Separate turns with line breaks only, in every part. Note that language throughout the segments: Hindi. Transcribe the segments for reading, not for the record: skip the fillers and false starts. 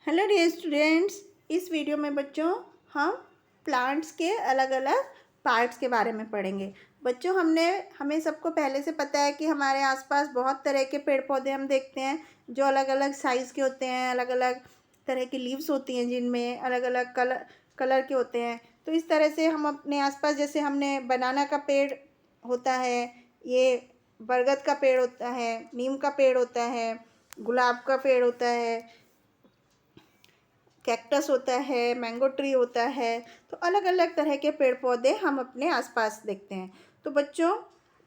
Hello dear students. इस वीडियो में बच्चों हम प्लांट्स के अलग अलग पार्ट्स के बारे में पढ़ेंगे। बच्चों हमें सबको पहले से पता है कि हमारे आसपास बहुत तरह के पेड़ पौधे हम देखते हैं जो अलग अलग साइज़ के होते हैं, अलग अलग तरह की लीव्स होती हैं जिनमें अलग अलग कलर के होते हैं। तो इस तरह से हम अपने आसपास, जैसे हमने बनाना का पेड़ होता है, ये बरगद का पेड़ होता है, नीम का पेड़ होता है, गुलाब का पेड़ होता है, कैक्टस होता है, मैंगो ट्री होता है। तो अलग अलग तरह के पेड़ पौधे हम अपने आसपास देखते हैं। तो बच्चों,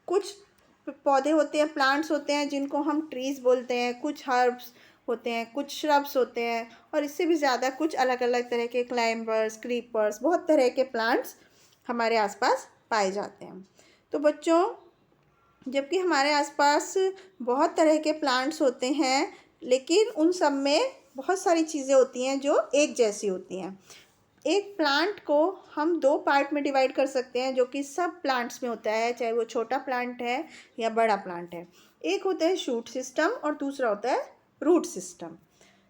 कुछ पौधे होते हैं, प्लांट्स होते हैं जिनको हम ट्रीज़ बोलते हैं, कुछ हर्ब्स होते हैं, कुछ श्रब्स होते हैं, और इससे भी ज़्यादा कुछ अलग अलग तरह के क्लाइंबर्स, क्रीपर्स, बहुत तरह के प्लांट्स हमारे आसपास पाए जाते हैं। तो बच्चों, जबकि हमारे आसपास बहुत तरह के प्लांट्स होते हैं, लेकिन उन सब में बहुत सारी चीज़ें होती हैं जो एक जैसी होती हैं। एक प्लांट को हम दो पार्ट में डिवाइड कर सकते हैं, जो कि सब प्लांट्स में होता है, चाहे वो छोटा प्लांट है या बड़ा प्लांट है। एक होता है शूट सिस्टम और दूसरा होता है रूट सिस्टम।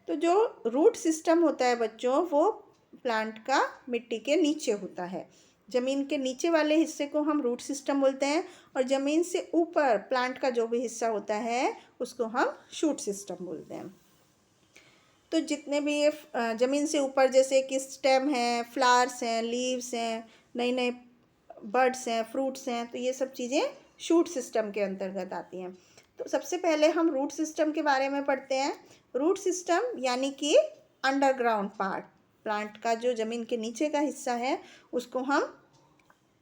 तो जो रूट सिस्टम होता है बच्चों, वो प्लांट का मिट्टी के नीचे होता है। ज़मीन के नीचे वाले हिस्से को हम रूट सिस्टम बोलते हैं, और ज़मीन से ऊपर प्लांट का जो भी हिस्सा होता है उसको हम शूट सिस्टम बोलते हैं। तो जितने भी ये ज़मीन से ऊपर, जैसे कि स्टेम है, फ्लावर्स हैं, लीव्स हैं, नए नए बर्ड्स हैं, फ्रूट्स हैं, तो ये सब चीज़ें शूट सिस्टम के अंतर्गत आती हैं। तो सबसे पहले हम रूट सिस्टम के बारे में पढ़ते हैं। रूट सिस्टम यानी कि अंडरग्राउंड पार्ट, प्लांट का जो ज़मीन के नीचे का हिस्सा है उसको हम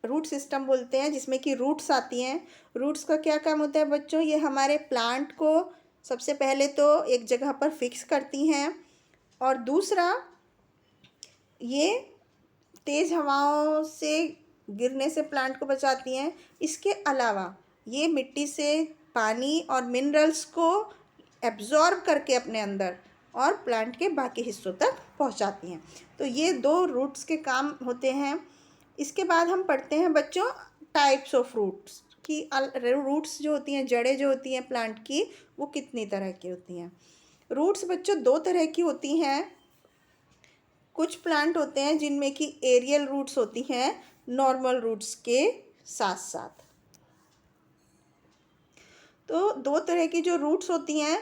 रूट सिस्टम बोलते हैं, जिसमें कि रूट्स आती हैं। रूट्स का क्या काम होता है बच्चों? ये हमारे प्लांट को सबसे पहले तो एक जगह पर फिक्स करती हैं, और दूसरा, ये तेज़ हवाओं से गिरने से प्लांट को बचाती हैं। इसके अलावा ये मिट्टी से पानी और मिनरल्स को एब्जॉर्ब करके अपने अंदर और प्लांट के बाकी हिस्सों तक पहुंचाती हैं। तो ये दो रूट्स के काम होते हैं। इसके बाद हम पढ़ते हैं बच्चों टाइप्स ऑफ रूट्स की। रूट्स जो होती हैं, जड़ें जो होती हैं प्लांट की, वो कितनी तरह की होती हैं। रूट्स बच्चों दो तरह की होती हैं। कुछ प्लांट होते हैं जिनमें कि एरियल रूट्स होती हैं नॉर्मल रूट्स के साथ साथ। तो दो तरह की जो रूट्स होती हैं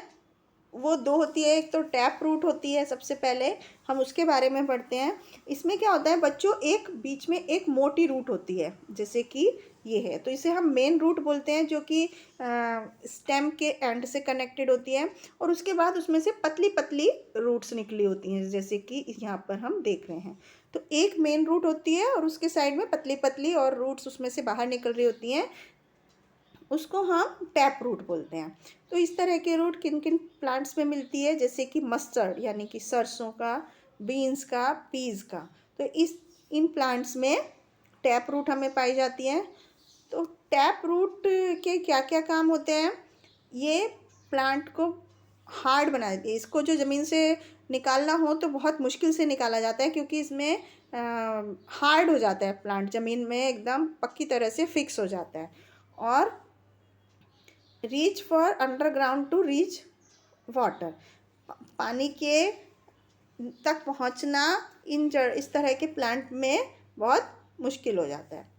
वो दो होती है। एक तो टैप रूट होती है, सबसे पहले हम उसके बारे में पढ़ते हैं। इसमें क्या होता है बच्चों, एक बीच में एक मोटी रूट होती है, जैसे कि ये है, तो इसे हम मेन रूट बोलते हैं, जो कि स्टेम के एंड से कनेक्टेड होती है, और उसके बाद उसमें से पतली पतली रूट्स निकली होती हैं, जैसे कि यहाँ पर हम देख रहे हैं। तो एक मेन रूट होती है और उसके साइड में पतली पतली और रूट्स उसमें से बाहर निकल रही होती हैं, उसको हम टैप रूट बोलते हैं। तो इस तरह के रूट किन किन प्लांट्स में मिलती है, जैसे कि मस्टर्ड यानी कि सरसों का, बीन्स का, पीज का। तो इन प्लांट्स में टैप रूट हमें पाई जाती है। तो टैप रूट के क्या क्या काम होते हैं? ये प्लांट को हार्ड बना देती है। इसको जो ज़मीन से निकालना हो तो बहुत मुश्किल से निकाला जाता है, क्योंकि इसमें हार्ड हो जाता है प्लांट, ज़मीन में एकदम पक्की तरह से फिक्स हो जाता है। और reach for underground to reach water, पानी के तक पहुंचना इस तरह के प्लांट में बहुत मुश्किल हो जाता है।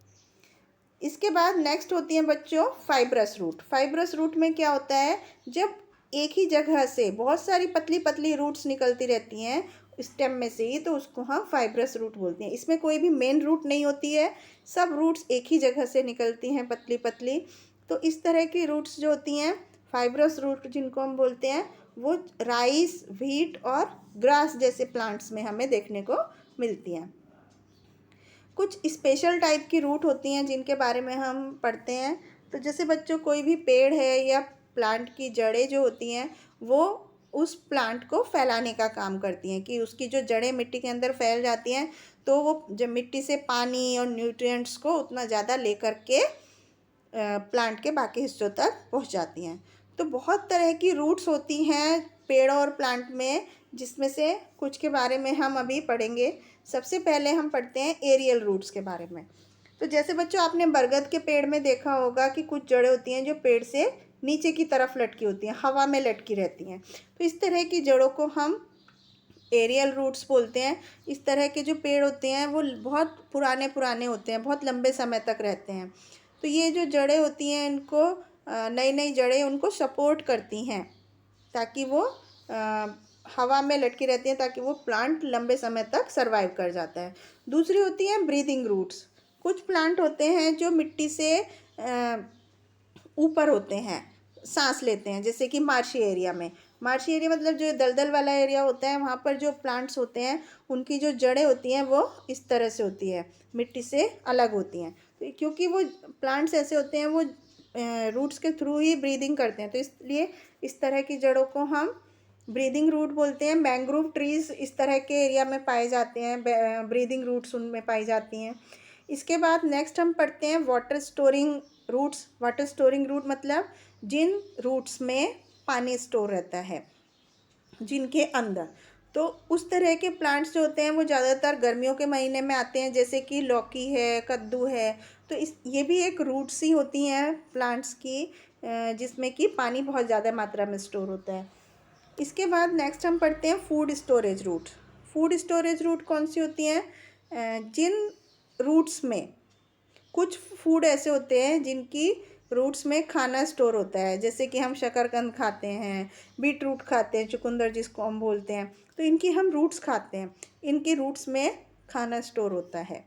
इसके बाद नेक्स्ट होती हैं बच्चों फाइब्रस रूट। फाइब्रस रूट में क्या होता है, जब एक ही जगह से बहुत सारी पतली पतली रूट्स निकलती रहती हैं स्टेम में से ही, तो उसको हम फाइब्रस रूट बोलते हैं। इसमें कोई भी मेन रूट नहीं होती है, सब रूट्स एक ही जगह से निकलती हैं पतली पतली। तो इस तरह की रूट्स जो होती हैं फाइब्रस रूट जिनको हम बोलते हैं, वो राइस, व्हीट और ग्रास जैसे प्लांट्स में हमें देखने को मिलती हैं। कुछ स्पेशल टाइप की रूट होती हैं जिनके बारे में हम पढ़ते हैं। तो जैसे बच्चों, कोई भी पेड़ है या प्लांट की जड़ें जो होती हैं, वो उस प्लांट को फैलाने का काम करती हैं, कि उसकी जो जड़ें मिट्टी के अंदर फैल जाती हैं, तो वो जब मिट्टी से पानी और न्यूट्रिएंट्स को उतना ज़्यादा लेकर के प्लांट के बाकी हिस्सों तक पहुंच जाती हैं। तो बहुत तरह की रूट्स होती हैं पेड़ों और प्लांट में, जिसमें से कुछ के बारे में हम अभी पढ़ेंगे। सबसे पहले हम पढ़ते हैं एरियल रूट्स के बारे में। तो जैसे बच्चों, आपने बरगद के पेड़ में देखा होगा कि कुछ जड़ें होती हैं जो पेड़ से नीचे की तरफ लटकी होती हैं, हवा में लटकी रहती हैं। तो इस तरह की जड़ों को हम एरियल रूट्स बोलते हैं। इस तरह के जो पेड़ होते हैं वो बहुत पुराने पुराने होते हैं, बहुत लंबे समय तक रहते हैं। तो ये जो जड़ें होती हैं इनको नई नई जड़ें उनको सपोर्ट करती हैं, ताकि वो हवा में लटकी रहती हैं, ताकि वो प्लांट लंबे समय तक सरवाइव कर जाता है। दूसरी होती हैं ब्रीदिंग रूट्स। कुछ प्लांट होते हैं जो मिट्टी से ऊपर होते हैं, सांस लेते हैं, जैसे कि मार्शी एरिया में। मार्शी एरिया मतलब जो दलदल वाला एरिया होता है, वहाँ पर जो प्लांट्स होते हैं उनकी जो जड़ें होती हैं वो इस तरह से होती है, मिट्टी से अलग होती हैं। तो क्योंकि वो प्लांट्स ऐसे होते हैं, वो रूट्स के थ्रू ही ब्रीदिंग करते हैं, तो इसलिए इस तरह की जड़ों को हम ब्रीदिंग रूट बोलते हैं। मैंग्रोव ट्रीज इस तरह के एरिया में पाए जाते हैं, ब्रीदिंग रूट्स उनमें पाई जाती हैं। इसके बाद नेक्स्ट हम पढ़ते हैं water storing roots. Water storing root मतलब जिन रूट्स में पानी स्टोर रहता है, जिनके अंदर। तो उस तरह के प्लांट्स जो होते हैं वो ज़्यादातर गर्मियों के महीने में आते हैं, जैसे कि लौकी है, कद्दू है। तो इस ये भी एक रूट्स ही होती हैं प्लांट्स की, जिसमें कि पानी बहुत ज़्यादा मात्रा में स्टोर होता है। इसके बाद नेक्स्ट हम पढ़ते हैं food storage root. Food storage root कौन सी होती हैं? जिन रूट्स में कुछ फूड ऐसे होते हैं जिनकी रूट्स में खाना स्टोर होता है, जैसे कि हम शकरकंद खाते हैं, बीट रूट खाते हैं, चुकंदर जिसको हम बोलते हैं। तो इनकी हम रूट्स खाते हैं, इनकी रूट्स में खाना स्टोर होता है।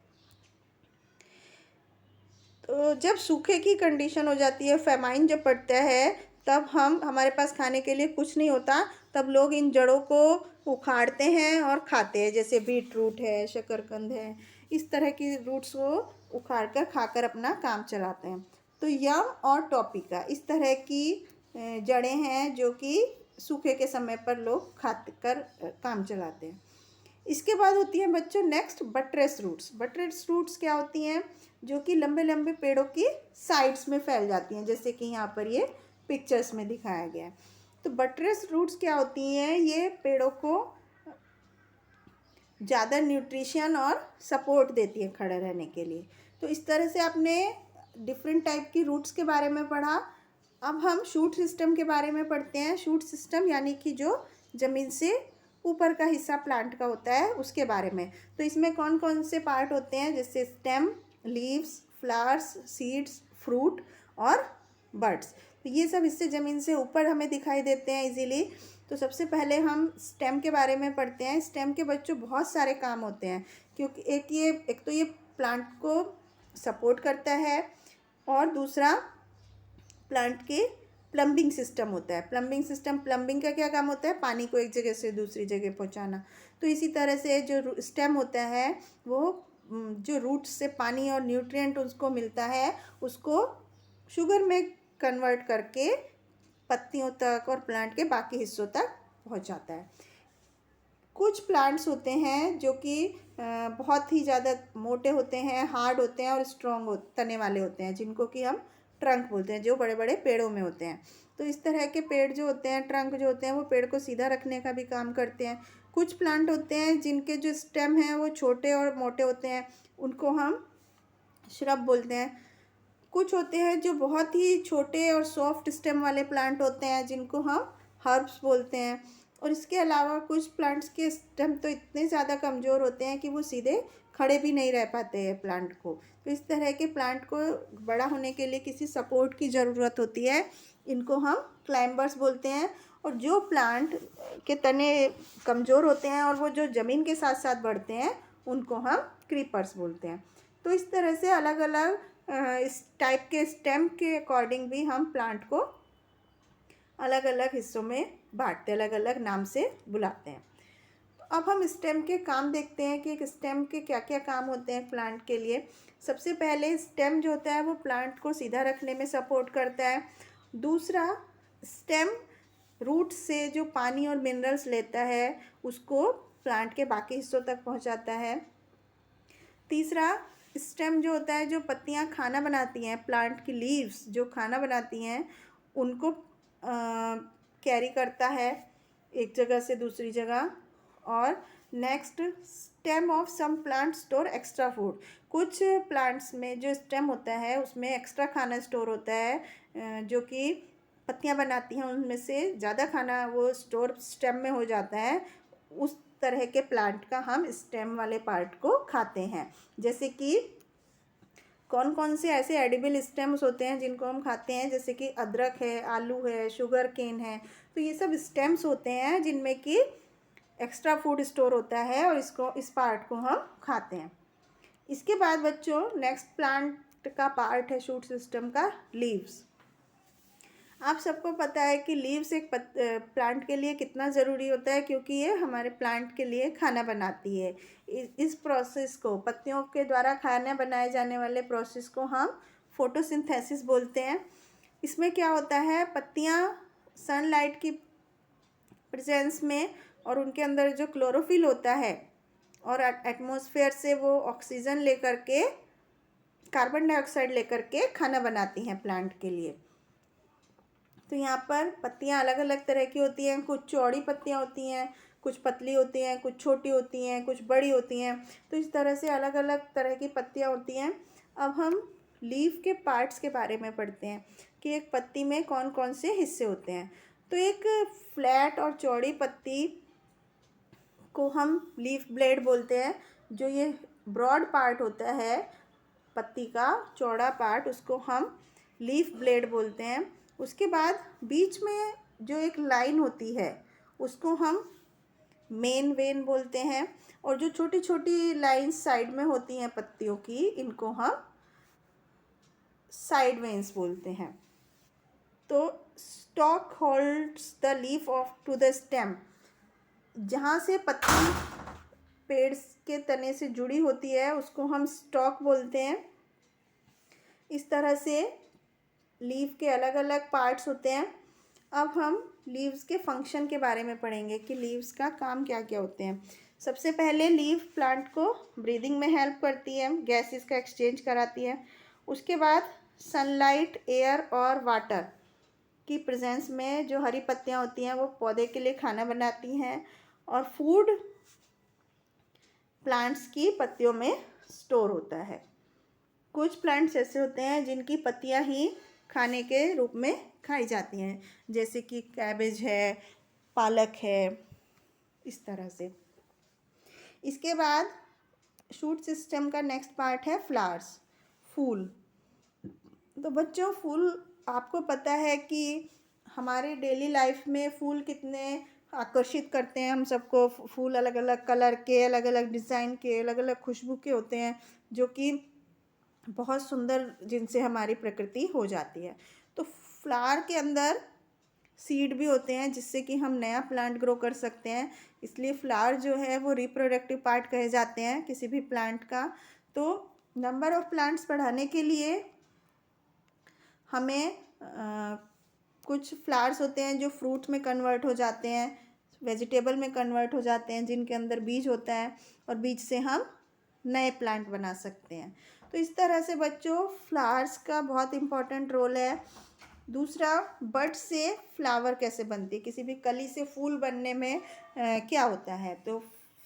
तो जब सूखे की कंडीशन हो जाती है, फेमाइन जब पड़ता है, तब हमारे पास खाने के लिए कुछ नहीं होता, तब लोग इन जड़ों को उखाड़ते हैं और खाते हैं, जैसे बीट रूट है, शकरकंद है। इस तरह की रूट्स को उखाड़ कर खाकर अपना काम चलाते हैं। तो यम और टॉपिका इस तरह की जड़ें हैं जो कि सूखे के समय पर लोग खाकर काम चलाते हैं। इसके बाद होती हैं बच्चों next buttress roots. Buttress roots क्या होती हैं? जो कि लंबे लंबे पेड़ों की साइड्स में फैल जाती हैं, जैसे कि यहाँ पर ये पिक्चर्स में दिखाया गया है। तो बटरेस रूट्स क्या होती हैं? ये पेड़ों को ज़्यादा न्यूट्रिशन और सपोर्ट देती है खड़े रहने के लिए। तो इस तरह से आपने डिफरेंट टाइप की रूट्स के बारे में पढ़ा। अब हम शूट सिस्टम के बारे में पढ़ते हैं। शूट सिस्टम यानी कि जो ज़मीन से ऊपर का हिस्सा प्लांट का होता है उसके बारे में। तो इसमें कौन कौन से पार्ट होते हैं? जैसे stem, leaves, flowers, seeds, fruit और बर्ड्स। तो ये सब इससे ज़मीन से ऊपर हमें दिखाई देते हैं इजीली। तो सबसे पहले हम स्टेम के बारे में पढ़ते हैं। स्टेम के बच्चों बहुत सारे काम होते हैं, क्योंकि एक तो ये प्लांट को सपोर्ट करता है, और दूसरा प्लांट के प्लम्बिंग सिस्टम होता है। प्लम्बिंग का क्या काम होता है? पानी को एक जगह से दूसरी जगह पहुंचाना। तो इसी तरह से जो स्टेम होता है वो जो रूट से पानी और न्यूट्रिएंट उसको मिलता है, उसको शुगर में कन्वर्ट करके पत्तियों तक और प्लांट के बाकी हिस्सों तक पहुंचाता है। कुछ प्लांट्स होते हैं जो कि बहुत ही ज़्यादा मोटे होते हैं, हार्ड होते हैं और स्ट्रॉन्ग तने वाले होते हैं, जिनको कि हम ट्रंक बोलते हैं, जो बड़े बड़े पेड़ों में होते हैं। तो इस तरह के पेड़ जो होते हैं, ट्रंक जो होते हैं, वो पेड़ को सीधा रखने का भी काम करते हैं। कुछ प्लांट होते हैं जिनके जो स्टेम हैं वो छोटे और मोटे होते हैं, उनको हम श्रब बोलते हैं। कुछ होते हैं जो बहुत ही छोटे और सॉफ्ट स्टेम वाले प्लांट होते हैं, जिनको हम हर्ब्स बोलते हैं। और इसके अलावा कुछ प्लांट्स के स्टेम तो इतने ज़्यादा कमज़ोर होते हैं कि वो सीधे खड़े भी नहीं रह पाते हैं प्लांट को। तो इस तरह के प्लांट को बड़ा होने के लिए किसी सपोर्ट की ज़रूरत होती है, इनको हम क्लाइंबर्स बोलते हैं। और जो प्लांट के तने कमज़ोर होते हैं और वो जो ज़मीन के साथ साथ बढ़ते हैं, उनको हम क्रीपर्स बोलते हैं। तो इस तरह से अलग अलग इस टाइप के स्टेम के अकॉर्डिंग भी हम प्लांट को अलग अलग हिस्सों में बांटते, अलग अलग नाम से बुलाते हैं। तो अब हम स्टेम के काम देखते हैं कि एक स्टेम के क्या क्या काम होते हैं प्लांट के लिए। सबसे पहले स्टेम जो होता है वो प्लांट को सीधा रखने में सपोर्ट करता है। दूसरा, स्टेम रूट से जो पानी और मिनरल्स लेता है उसको प्लांट के बाकी हिस्सों तक पहुंचाता है। तीसरा, स्टेम जो होता है, जो पत्तियां खाना बनाती हैं, प्लांट की लीव्स जो खाना बनाती हैं, उनको कैरी करता है एक जगह से दूसरी जगह। और next, stem of some plant store extra food. कुछ प्लांट्स में जो स्टेम होता है उसमें एक्स्ट्रा खाना स्टोर होता है, जो कि पत्तियां बनाती हैं उनमें से ज़्यादा खाना वो स्टोर स्टेम में हो जाता है। उस तरह के प्लांट का हम स्टेम वाले पार्ट को खाते हैं। जैसे कि कौन कौन से ऐसे एडिबल स्टेम्स होते हैं जिनको हम खाते हैं, जैसे कि अदरक है, आलू है, शुगर केन है। तो ये सब स्टेम्स होते हैं जिनमें कि एक्स्ट्रा फूड स्टोर होता है और इस पार्ट को हम खाते हैं। इसके बाद बच्चों नेक्स्ट प्लांट का पार्ट है शूट सिस्टम का, लीव्स। आप सबको पता है कि लीव्स एक प्लांट के लिए कितना ज़रूरी होता है, क्योंकि ये हमारे प्लांट के लिए खाना बनाती है। इस प्रोसेस को, पत्तियों के द्वारा खाना बनाए जाने वाले प्रोसेस को हम फोटोसिंथेसिस बोलते हैं। इसमें क्या होता है, पत्तियाँ सनलाइट की प्रेजेंस में और उनके अंदर जो क्लोरोफिल होता है और एटमॉस्फेयर से वो ऑक्सीजन लेकर के, कार्बन डाइऑक्साइड लेकर के खाना बनाती हैं प्लांट के लिए। तो यहाँ पर पत्तियाँ अलग अलग तरह की होती हैं। कुछ चौड़ी पत्तियाँ होती हैं, कुछ पतली होती हैं, कुछ छोटी होती हैं, कुछ बड़ी होती हैं। तो इस तरह से अलग अलग तरह की पत्तियाँ होती हैं। अब हम लीफ के पार्ट्स के बारे में पढ़ते हैं कि एक पत्ती में कौन कौन से हिस्से होते हैं। तो एक फ्लैट और चौड़ी पत्ती को हम लीफ ब्लेड बोलते हैं। जो ये ब्रॉड पार्ट होता है पत्ती का, चौड़ा पार्ट, उसको हम लीफ ब्लेड बोलते हैं। उसके बाद बीच में जो एक लाइन होती है उसको हम मेन वेन बोलते हैं, और जो छोटी छोटी लाइंस साइड में होती हैं पत्तियों की, इनको हम साइड वेन्स बोलते हैं। तो stalk holds the leaf of to the stem. जहाँ से पत्ती पेड़ के तने से जुड़ी होती है उसको हम स्टॉक बोलते हैं। इस तरह से लीफ के अलग अलग पार्ट्स होते हैं। अब हम लीव्स के फंक्शन के बारे में पढ़ेंगे कि लीव्स का काम क्या क्या होते हैं। सबसे पहले लीफ प्लांट को ब्रीदिंग में हेल्प करती है, गैसेस का एक्सचेंज कराती है। उसके बाद सनलाइट, एयर और वाटर की प्रेजेंस में जो हरी पत्तियाँ होती हैं वो पौधे के लिए खाना बनाती हैं, और फूड प्लांट्स की पत्तियों में स्टोर होता है। कुछ प्लांट्स ऐसे होते हैं जिनकी पत्तियां ही खाने के रूप में खाई जाती हैं, जैसे कि कैबेज है, पालक है, इस तरह से। इसके बाद शूट सिस्टम का नेक्स्ट पार्ट है फ्लावर्स, फूल। तो बच्चों, फूल आपको पता है कि हमारे डेली लाइफ में फूल कितने आकर्षित करते हैं हम सबको। फूल अलग अलग कलर के, अलग अलग डिज़ाइन के, अलग अलग खुशबू के होते हैं, जो कि बहुत सुंदर, जिनसे हमारी प्रकृति हो जाती है। तो फ्लावर के अंदर सीड भी होते हैं जिससे कि हम नया प्लांट ग्रो कर सकते हैं। इसलिए फ्लावर जो है वो रिप्रोडक्टिव पार्ट कहे जाते हैं किसी भी प्लांट का। तो नंबर ऑफ प्लांट्स बढ़ाने के लिए हमें कुछ फ्लावर्स होते हैं जो फ्रूट में कन्वर्ट हो जाते हैं, वेजिटेबल में कन्वर्ट हो जाते हैं, जिनके अंदर बीज होता है, और बीज से हम नए प्लांट बना सकते हैं। तो इस तरह से बच्चों फ्लावर्स का बहुत इम्पोर्टेंट रोल है। दूसरा, बड से फ्लावर कैसे बनती है, किसी भी कली से फूल बनने में क्या होता है। तो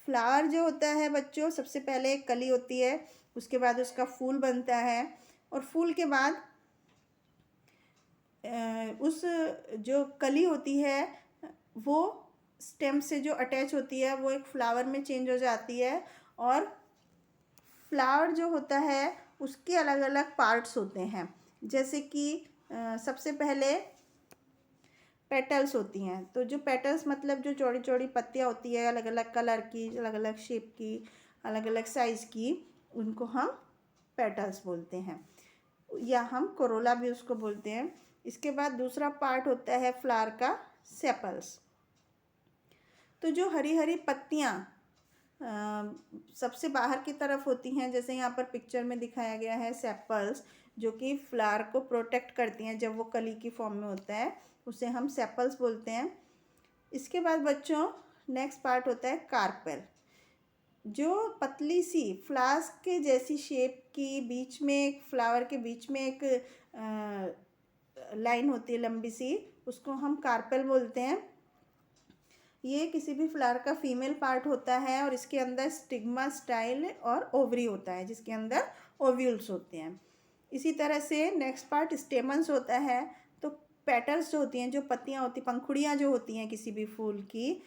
फ्लावर जो होता है बच्चों, सबसे पहले एक कली होती है, उसके बाद उसका फूल बनता है, और फूल के बाद उस जो कली होती है वो स्टेम से जो अटैच होती है वो एक फ्लावर में चेंज हो जाती है। और फ्लावर जो होता है उसके अलग अलग पार्ट्स होते हैं, जैसे कि सबसे पहले पेटल्स होती हैं। तो जो पेटल्स मतलब जो चौड़ी चौड़ी पत्तियाँ होती है, अलग अलग कलर की, अलग अलग शेप की, अलग अलग साइज़ की, उनको हम पेटल्स बोलते हैं, या हम कोरोला भी उसको बोलते हैं। इसके बाद दूसरा पार्ट होता है फ्लावर का, सेपल्स। तो जो हरी हरी पत्तियाँ सबसे बाहर की तरफ होती हैं, जैसे यहाँ पर पिक्चर में दिखाया गया है, सेपल्स, जो कि फ्लावर को प्रोटेक्ट करती हैं जब वो कली की फॉर्म में होता है, उसे हम सेपल्स बोलते हैं। इसके बाद बच्चों नेक्स्ट पार्ट होता है कार्पेल, जो पतली सी फ्लास्क के जैसी शेप की, बीच में एक फ्लावर के बीच में एक लाइन होती है लंबी सी, उसको हम कार्पेल बोलते हैं। ये किसी भी फ्लावर का फीमेल पार्ट होता है, और इसके अंदर स्टिग्मा, स्टाइल और ओवरी होता है, जिसके अंदर ओव्यूल्स होते हैं। इसी तरह से नेक्स्ट पार्ट स्टेमन्स होता है। तो पेटल्स जो होती हैं, जो पत्तियाँ होती, पंखुड़ियाँ जो होती हैं किसी भी फूल की,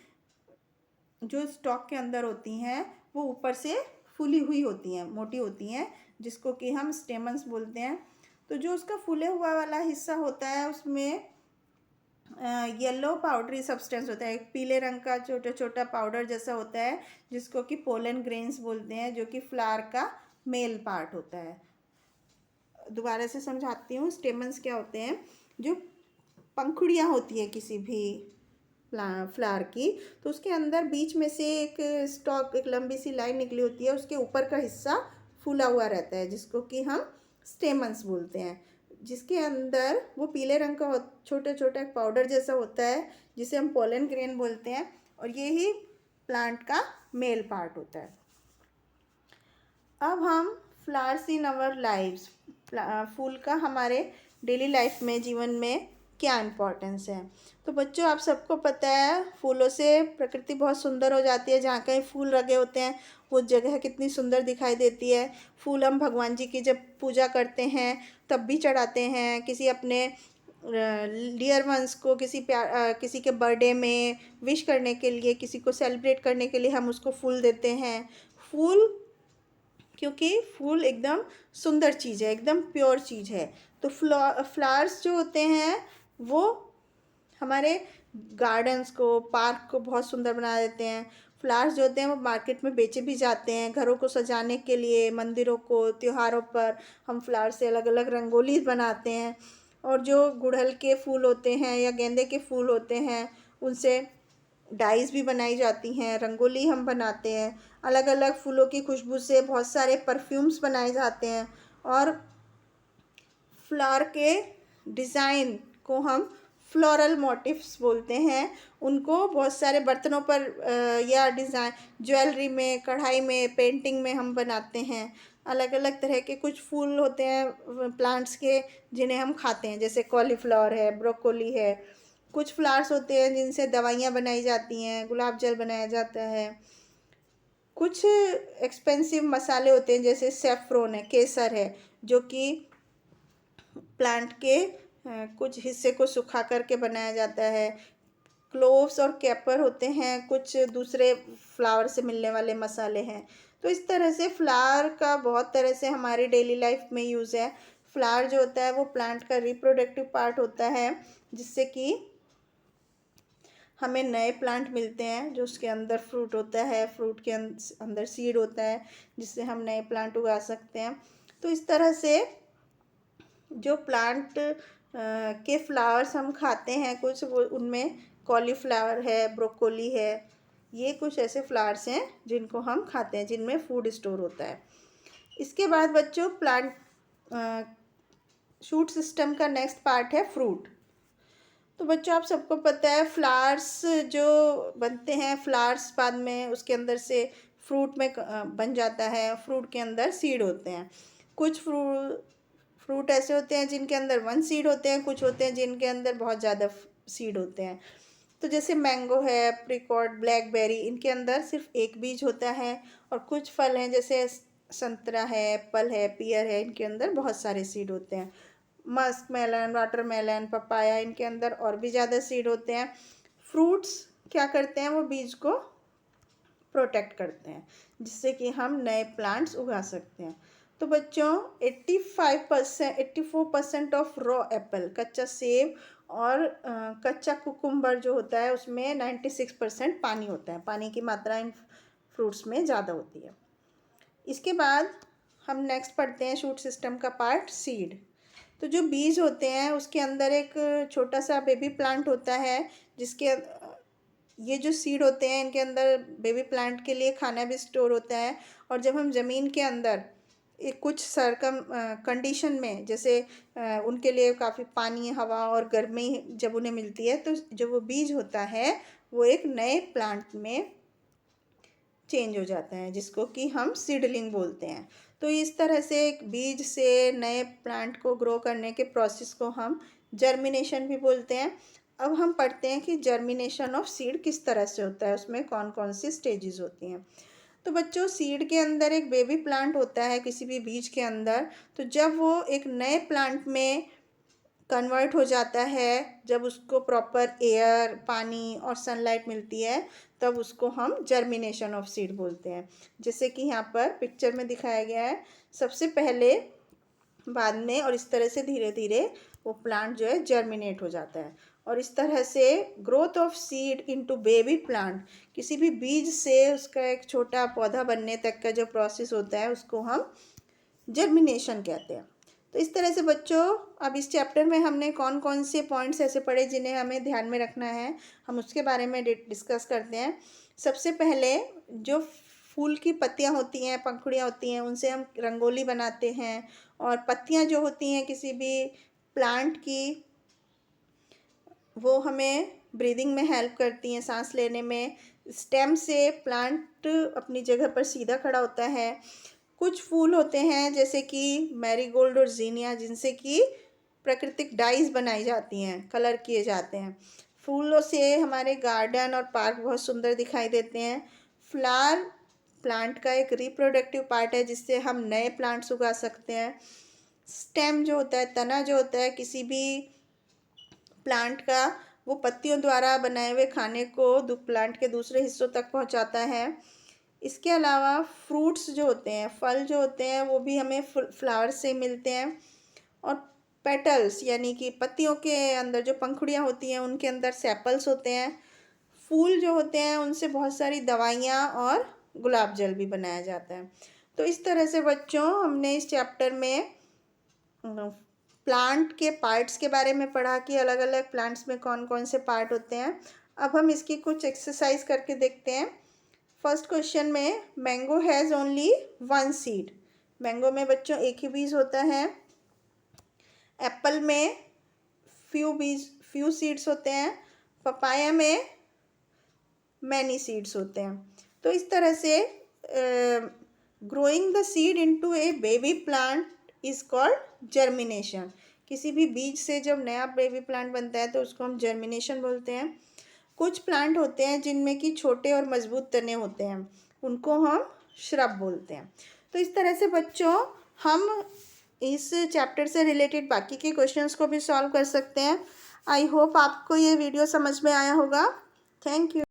जो स्टॉक के अंदर होती हैं वो ऊपर से फूली हुई होती हैं, मोटी होती हैं, जिसको कि हम स्टेमन्स बोलते हैं। तो जो उसका फूले हुआ वाला हिस्सा होता है उसमें येलो पाउडरी सब्सटेंस होता है, एक पीले रंग का छोटा छोटा पाउडर जैसा होता है, जिसको कि पोलन ग्रेन्स बोलते हैं, जो कि फ्लावर का मेल पार्ट होता है। दोबारा से समझाती हूँ, स्टेमन्स क्या होते हैं, जो पंखुड़ियाँ होती है किसी भी फ्लावर की, तो उसके अंदर बीच में से एक स्टॉक, एक लंबी सी लाइन निकली होती है, उसके ऊपर का हिस्सा फूला हुआ रहता है, जिसको कि हम स्टेमन्स बोलते हैं, जिसके अंदर वो पीले रंग का छोटा छोटा एक पाउडर जैसा होता है, जिसे हम पोलन ग्रेन बोलते हैं, और ये ही प्लांट का मेल पार्ट होता है। अब हम फ्लावर्स इन आवर लाइव्स, फूल का हमारे डेली लाइफ में, जीवन में क्या इम्पोर्टेंस है। तो बच्चों, आप सबको पता है फूलों से प्रकृति बहुत सुंदर हो जाती है। जहाँ कहीं फूल लगे होते हैं वो जगह कितनी सुंदर दिखाई देती है। फूल हम भगवान जी की जब पूजा करते हैं तब भी चढ़ाते हैं, किसी अपने डियर वंस को, किसी के बर्थडे में विश करने के लिए, किसी को सेलिब्रेट करने के लिए हम उसको फूल देते हैं। फूल, क्योंकि फूल एकदम सुंदर चीज़ है, एकदम प्योर चीज़ है। तो फ्लावर्स जो होते हैं वो हमारे गार्डन्स को, पार्क को बहुत सुंदर बना देते हैं। फ्लावर्स जो होते हैं वो मार्केट में बेचे भी जाते हैं, घरों को सजाने के लिए, मंदिरों को, त्योहारों पर हम फ्लावर से अलग अलग रंगोली बनाते हैं। और जो गुड़हल के फूल होते हैं या गेंदे के फूल होते हैं उनसे डाइज भी बनाई जाती हैं, रंगोली हम बनाते हैं। अलग अलग फूलों की खुशबू से बहुत सारे परफ्यूम्स बनाए जाते हैं। और फ्लावर के डिज़ाइन को हम फ्लोरल मोटिव्स बोलते हैं। उनको बहुत सारे बर्तनों पर या डिज़ाइन, ज्वेलरी में, कढ़ाई में, पेंटिंग में हम बनाते हैं। अलग अलग तरह के कुछ फूल होते हैं प्लांट्स के, जिन्हें हम खाते हैं, जैसे कॉलीफ्लावर है, ब्रोकोली है। कुछ फ्लावर्स होते हैं जिनसे दवाइयाँ बनाई जाती हैं, गुलाब जल बनाया जाता है। कुछ एक्सपेंसिव मसाले होते हैं, जैसे सेफ्रॉन है, केसर है, जो कि प्लांट के कुछ हिस्से को सुखा करके बनाया जाता है। क्लोव्स और कैपर होते हैं, कुछ दूसरे फ्लावर से मिलने वाले मसाले हैं। तो इस तरह से फ्लावर का बहुत तरह से हमारी डेली लाइफ में यूज़ है। फ्लावर जो होता है वो प्लांट का रिप्रोडक्टिव पार्ट होता है, जिससे कि हमें नए प्लांट मिलते हैं, जो उसके अंदर फ्रूट होता है, फ्रूट के अंदर सीड होता है, जिससे हम नए प्लांट उगा सकते हैं। तो इस तरह से जो प्लांट के फ्लावर्स हम खाते हैं, कुछ वो उनमें कॉलीफ्लावर है, ब्रोकोली है, ये कुछ ऐसे फ्लावर्स हैं जिनको हम खाते हैं, जिनमें फूड स्टोर होता है। इसके बाद बच्चों, प्लांट शूट सिस्टम का नेक्स्ट पार्ट है फ्रूट। तो बच्चों, आप सबको पता है फ्लावर्स जो बनते हैं, फ्लावर्स बाद में उसके अंदर से फ्रूट में बन जाता है। फ्रूट के अंदर सीड होते हैं। कुछ फ्रूट ऐसे होते हैं जिनके अंदर वन सीड होते हैं, कुछ होते हैं जिनके अंदर बहुत ज़्यादा सीड होते हैं। तो जैसे मैंगो है, एप्रिकॉट, ब्लैकबेरी, इनके अंदर सिर्फ एक बीज होता है। और कुछ फल हैं जैसे संतरा है, एप्पल है, पियर है, इनके अंदर बहुत सारे सीड होते हैं। मस्क मेलन, वाटरमेलन, पपाया, इनके अंदर और भी ज़्यादा सीड होते हैं। फ्रूट्स क्या करते हैं, वो बीज को प्रोटेक्ट करते हैं, जिससे कि हम नए प्लांट्स उगा सकते हैं। तो बच्चों, 84% ऑफ रॉ एप्पल, कच्चा सेब और कच्चा कुकुम्बर जो होता है उसमें 96% पानी होता है। पानी की मात्रा इन फ्रूट्स में ज़्यादा होती है। इसके बाद हम नेक्स्ट पढ़ते हैं शूट सिस्टम का पार्ट, सीड। तो जो बीज होते हैं उसके अंदर एक छोटा सा बेबी प्लांट होता है, जिसके ये जो सीड होते हैं इनके अंदर बेबी प्लांट के लिए खाना भी स्टोर होता है। और जब हम ज़मीन के अंदर एक कुछ सरकम कंडीशन में, जैसे उनके लिए काफ़ी पानी, हवा और गर्मी जब उन्हें मिलती है, तो जो वो बीज होता है वो एक नए प्लांट में चेंज हो जाता है, जिसको कि हम सीडलिंग बोलते हैं। तो इस तरह से एक बीज से नए प्लांट को ग्रो करने के प्रोसेस को हम जर्मिनेशन भी बोलते हैं। अब हम पढ़ते हैं कि जर्मिनेशन ऑफ सीड किस तरह से होता है, उसमें कौन कौन सी स्टेजेस होती हैं। तो बच्चों, सीड के अंदर एक बेबी प्लांट होता है किसी भी बीज के अंदर। तो जब वो एक नए प्लांट में कन्वर्ट हो जाता है, जब उसको प्रॉपर एयर, पानी और सनलाइट मिलती है, तब उसको हम जर्मिनेशन ऑफ सीड बोलते हैं। जैसे कि यहाँ पर पिक्चर में दिखाया गया है, सबसे पहले, बाद में, और इस तरह से धीरे धीरे वो प्लांट जो है जर्मिनेट हो जाता है। और इस तरह से growth of seed into baby plant, किसी भी बीज से उसका एक छोटा पौधा बनने तक का जो प्रोसेस होता है उसको हम जर्मिनेशन कहते हैं। तो इस तरह से बच्चों, अब इस चैप्टर में हमने कौन कौन से पॉइंट्स ऐसे पढ़े जिन्हें हमें ध्यान में रखना है, हम उसके बारे में डिस्कस करते हैं। सबसे पहले, जो फूल की पत्तियां होती हैं, पंखुड़ियाँ होती हैं, उनसे हम रंगोली बनाते हैं। और पत्तियां जो होती हैं किसी भी प्लांट की, वो हमें ब्रीदिंग में हेल्प करती हैं, सांस लेने में। स्टेम से प्लांट अपनी जगह पर सीधा खड़ा होता है। कुछ फूल होते हैं जैसे कि मैरीगोल्ड और जीनिया, जिनसे कि प्राकृतिक डाइज बनाई जाती हैं, कलर किए जाते हैं। फूलों से हमारे गार्डन और पार्क बहुत सुंदर दिखाई देते हैं। फ्लावर प्लांट का एक रिप्रोडक्टिव पार्ट है जिससे हम नए प्लांट्स उगा सकते हैं। स्टेम जो होता है, तना जो होता है किसी भी प्लांट का, वो पत्तियों द्वारा बनाए हुए खाने को प्लांट के दूसरे हिस्सों तक पहुंचाता है। इसके अलावा फ्रूट्स जो होते हैं, फल जो होते हैं, वो भी हमें फ्लावर से मिलते हैं। और पेटल्स यानी कि पत्तियों के अंदर जो पंखुड़ियाँ होती हैं उनके अंदर सेपल्स होते हैं। फूल जो होते हैं उनसे बहुत सारी दवाइयाँ और गुलाब जल भी बनाया जाता है। तो इस तरह से बच्चों, हमने इस चैप्टर में प्लांट के पार्ट्स के बारे में पढ़ा कि अलग अलग प्लांट्स में कौन कौन से पार्ट होते हैं। अब हम इसकी कुछ एक्सरसाइज करके देखते हैं। फर्स्ट क्वेश्चन में, mango has only one seed. Mango में बच्चों एक ही बीज होता है। एप्पल में फ्यू सीड्स होते हैं। पपाया में मैनी सीड्स होते हैं। तो इस तरह से growing the seed into A baby plant is called germination. किसी भी बीज से जब नया बेबी प्लांट बनता है तो उसको हम जर्मिनेशन बोलते हैं। कुछ प्लांट होते हैं जिनमें कि छोटे और मजबूत तने होते हैं, उनको हम श्रब बोलते हैं। तो इस तरह से बच्चों, हम इस चैप्टर से रिलेटेड बाकी के क्वेश्चंस को भी सॉल्व कर सकते हैं। आई होप आपको ये वीडियो समझ में आया होगा। Thank you.